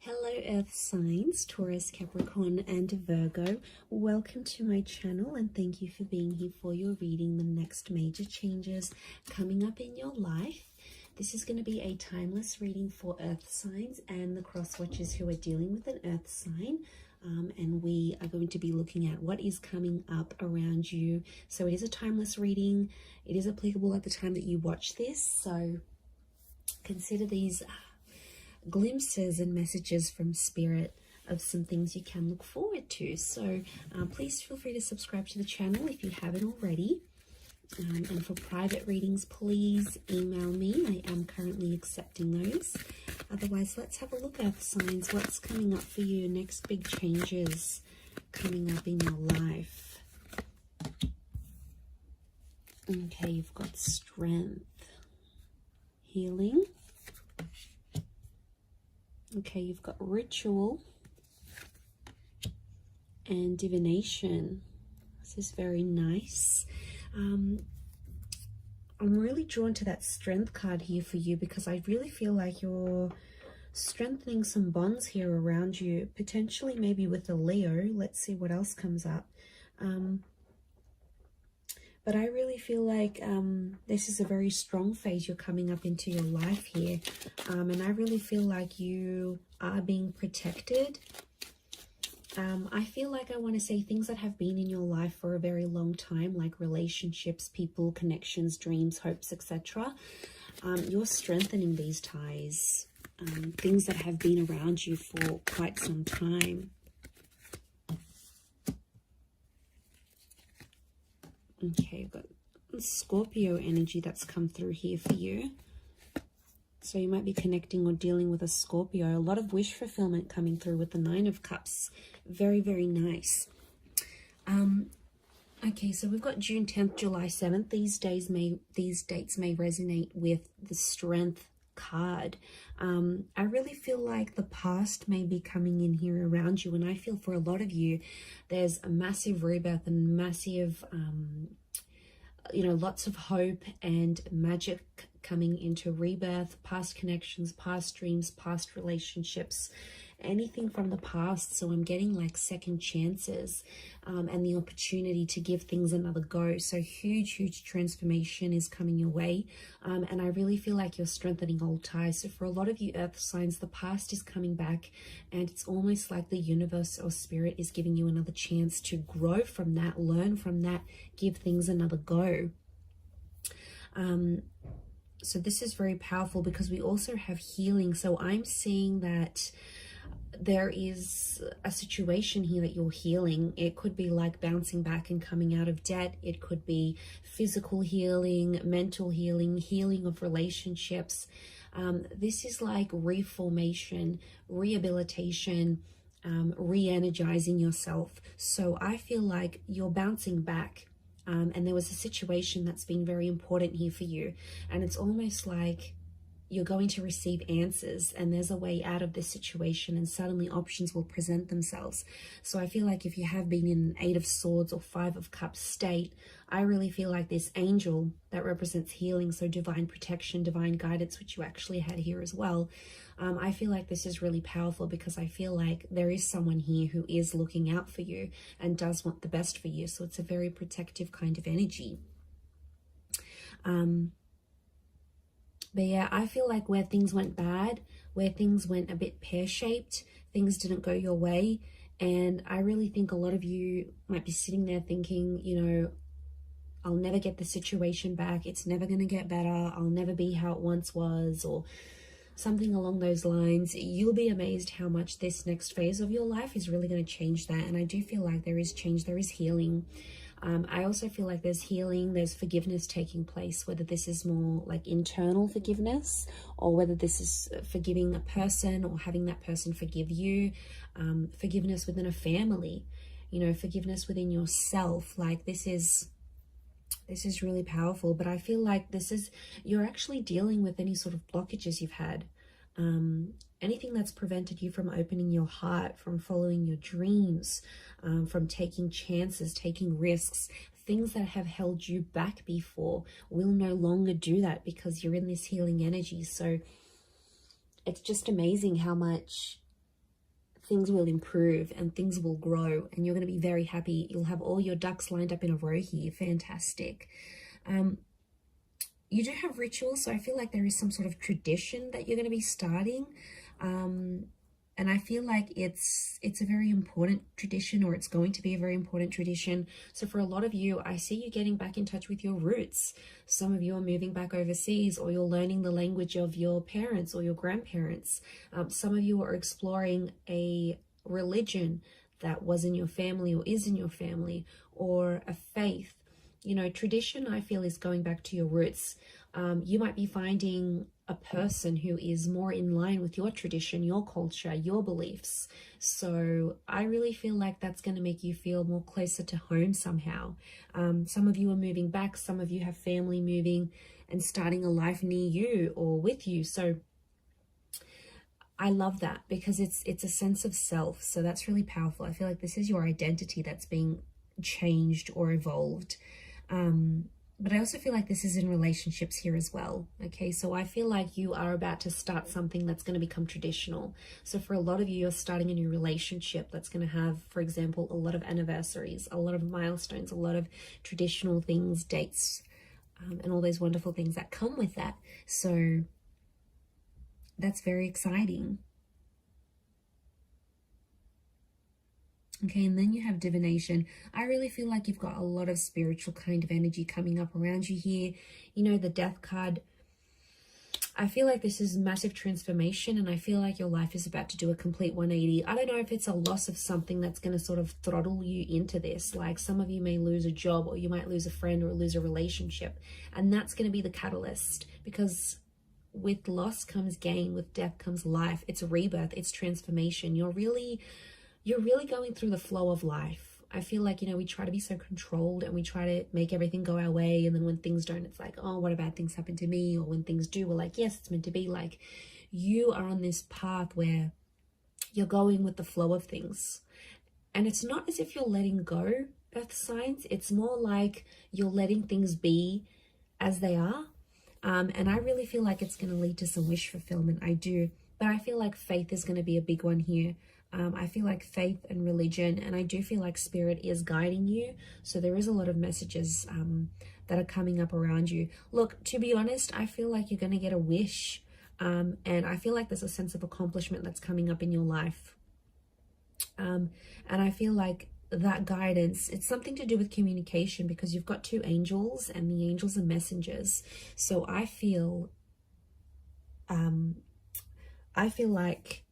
Hello Earth signs, Taurus, Capricorn and Virgo. Welcome to my channel and thank you for being here for your reading. The next major changes coming up in your life. This is going to be a timeless reading for Earth signs and the cross watchers who are dealing with an Earth sign. And we are going to be looking at what is coming up around you. So it is a timeless reading. It is applicable at the time that you watch this. So consider these glimpses and messages from spirit of some things you can look forward to. So please feel free to subscribe to the channel if you haven't already. And for private readings, please email me. I am currently accepting those. Otherwise, let's have a look at Earth signs. What's coming up for you? Next big changes coming up in your life. Okay, you've got strength, healing. Okay, you've got ritual and divination. This is very nice. I'm really drawn to that strength card here for you because I really feel like you're strengthening some bonds here around you, potentially maybe with a Leo. Let's see what else comes up. But I really feel like this is a very strong phase you're coming up into your life here. And I really feel like you are being protected. I feel like I want to say things that have been in your life for a very long time, like relationships, people, connections, dreams, hopes, etc. You're strengthening these ties, things that have been around you for quite some time. Okay, you've got Scorpio energy that's come through here for you. So you might be connecting or dealing with a Scorpio. A lot of wish fulfillment coming through with the Nine of Cups. Very, very nice. Okay, so we've got June 10th, July 7th. These dates may resonate with the Strength card. I really feel like the past may be coming in here around you, and I feel for a lot of you there's a massive rebirth and massive lots of hope and magic coming into rebirth, past connections, past dreams, past relationships, anything from the past. So I'm getting like second chances and the opportunity to give things another go. So huge transformation is coming your way. And I really feel like you're strengthening old ties. So for a lot of you Earth signs, the past is coming back and it's almost like the universe or spirit is giving you another chance to grow from that, learn from that, give things another go. So this is very powerful because we also have healing. So I'm seeing that there is a situation here that you're healing. It could be like bouncing back and coming out of debt. It could be physical healing, mental healing, healing of relationships. This is like reformation, rehabilitation, re-energizing yourself. So I feel like you're bouncing back. And there was a situation that's been very important here for you. And it's almost like you're going to receive answers and there's a way out of this situation and suddenly options will present themselves. So I feel like if you have been in an 8 of Swords or 5 of Cups state, I really feel like this angel that represents healing, so divine protection, divine guidance, which you actually had here as well. I feel like this is really powerful because I feel like there is someone here who is looking out for you and does want the best for you. So it's a very protective kind of energy. But yeah, I feel like where things went bad, where things went a bit pear-shaped, things didn't go your way. And I really think a lot of you might be sitting there thinking, I'll never get the situation back. It's never going to get better. I'll never be how it once was, or something along those lines. You'll be amazed how much this next phase of your life is really going to change that. And I do feel like there is change, there is healing. I also feel like there's healing, there's forgiveness taking place, whether this is more like internal forgiveness or whether this is forgiving a person or having that person forgive you, forgiveness within a family, forgiveness within yourself. Like this is really powerful, but I feel like you're actually dealing with any sort of blockages you've had. Anything that's prevented you from opening your heart, from following your dreams, from taking chances, taking risks, things that have held you back before will no longer do that because you're in this healing energy. So it's just amazing how much things will improve and things will grow, and you're going to be very happy. You'll have all your ducks lined up in a row here. Fantastic. You do have rituals, so I feel like there is some sort of tradition that you're going to be starting. And I feel like it's a very important tradition, or it's going to be a very important tradition. So for a lot of you, I see you getting back in touch with your roots. Some of you are moving back overseas, or you're learning the language of your parents or your grandparents. Some of you are exploring a religion that was in your family or is in your family, or a faith. You know, tradition, I feel, is going back to your roots. You might be finding a person who is more in line with your tradition, your culture, your beliefs. So I really feel like that's going to make you feel more closer to home somehow. Some of you are moving back. Some of you have family moving and starting a life near you or with you. So I love that, because it's a sense of self. So that's really powerful. I feel like this is your identity that's being changed or evolved. But I also feel like this is in relationships here as well. Okay, so I feel like you are about to start something that's going to become traditional. So for a lot of you, you're starting a new relationship that's going to have, for example, a lot of anniversaries, a lot of milestones, a lot of traditional things, dates, and all those wonderful things that come with that. So that's very exciting. Okay, and then you have divination. I really feel like you've got a lot of spiritual kind of energy coming up around you here. You know, the death card. I feel like this is massive transformation, and I feel like your life is about to do a complete 180. I don't know if it's a loss of something that's going to sort of throttle you into this. Like some of you may lose a job, or you might lose a friend, or lose a relationship. And that's going to be the catalyst, because with loss comes gain, with death comes life. It's a rebirth, it's transformation. You're really going through the flow of life. I feel like, you know, we try to be so controlled, and we try to make everything go our way. And then when things don't, it's like, oh, what a bad things happen to me? Or when things do, we're like, yes, it's meant to be. Like, you are on this path where you're going with the flow of things. And it's not as if you're letting go, earth signs. It's more like you're letting things be as they are. And I really feel like it's going to lead to some wish fulfillment. I do. But I feel like faith is going to be a big one here. I feel like faith and religion, and I do feel like spirit is guiding you. So there is a lot of messages that are coming up around you. Look, to be honest, I feel like you're going to get a wish. And I feel like there's a sense of accomplishment that's coming up in your life. And I feel like that guidance, it's something to do with communication, because you've got two angels, and the angels are messengers. So I feel like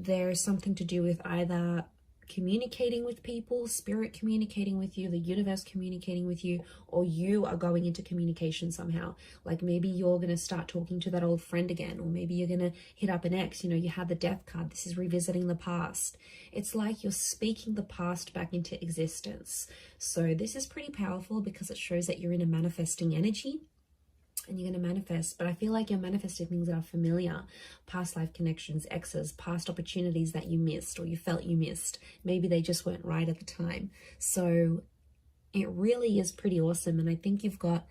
there's something to do with either communicating with people, spirit communicating with you, the universe communicating with you, or you are going into communication somehow. Like maybe you're going to start talking to that old friend again, or maybe you're going to hit up an ex. You know, you have the death card. This is revisiting the past. It's like you're speaking the past back into existence. So this is pretty powerful, because it shows that you're in a manifesting energy. And you're going to manifest, but I feel like you're manifesting things that are familiar, past life connections, exes, past opportunities that you missed, or you felt you missed. Maybe they just weren't right at the time. So it really is pretty awesome. And I think you've got,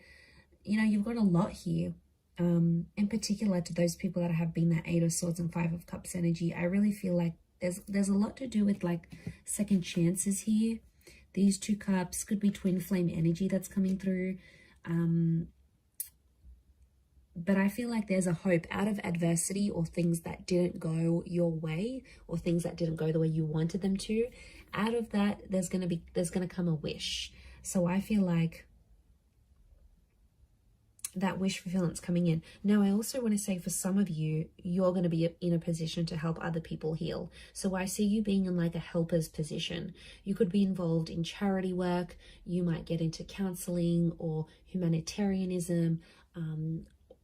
you know, you've got a lot here. In particular to those people that have been that 8 of Swords and 5 of Cups energy. I really feel like there's a lot to do with like second chances here. These 2 cups could be twin flame energy that's coming through. But I feel like there's a hope out of adversity, or things that didn't go your way, or things that didn't go the way you wanted them to. Out of that, there's going to come a wish. So I feel like that wish fulfillment's coming in. Now, I also want to say, for some of you, you're going to be in a position to help other people heal. So I see you being in like a helper's position. You could be involved in charity work. You might get into counseling or humanitarianism,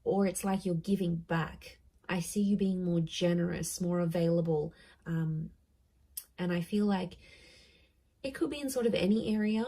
or it's like you're giving back. I see you being more generous, more available. And I feel like it could be in sort of any area,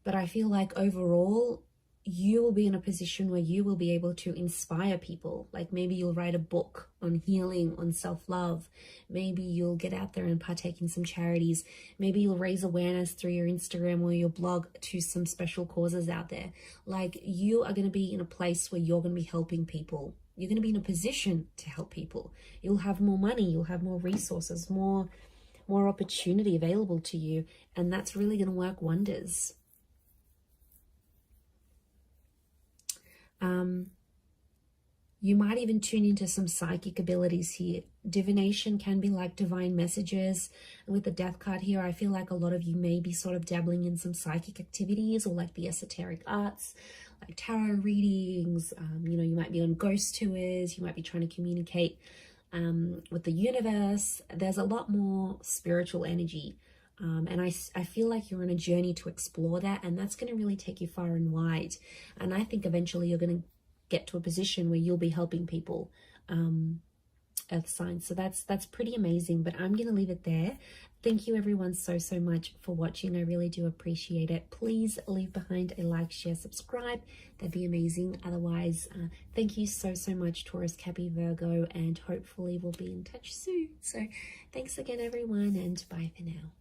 but I feel like overall, you will be in a position where you will be able to inspire people. Like maybe you'll write a book on healing, on self-love. Maybe you'll get out there and partake in some charities. Maybe you'll raise awareness through your Instagram or your blog to some special causes out there. Like you are going to be in a place where you're going to be helping people. You're going to be in a position to help people. You'll have more money. You'll have more resources, more more opportunity available to you, and that's really going to work wonders. You might even tune into some psychic abilities here. Divination can be like divine messages. And with the death card here, I feel like a lot of you may be sort of dabbling in some psychic activities or like the esoteric arts, like tarot readings. You know, you might be on ghost tours. You might be trying to communicate with the universe. There's a lot more spiritual energy. And I feel like you're on a journey to explore that, and that's going to really take you far and wide. And I think eventually you're going to get to a position where you'll be helping people, earth signs. So that's pretty amazing, but I'm going to leave it there. Thank you everyone so much for watching. I really do appreciate it. Please leave behind a like, share, subscribe. That'd be amazing. Otherwise, thank you so much, Taurus, Capricorn, Virgo, and hopefully we'll be in touch soon. So thanks again everyone, and bye for now.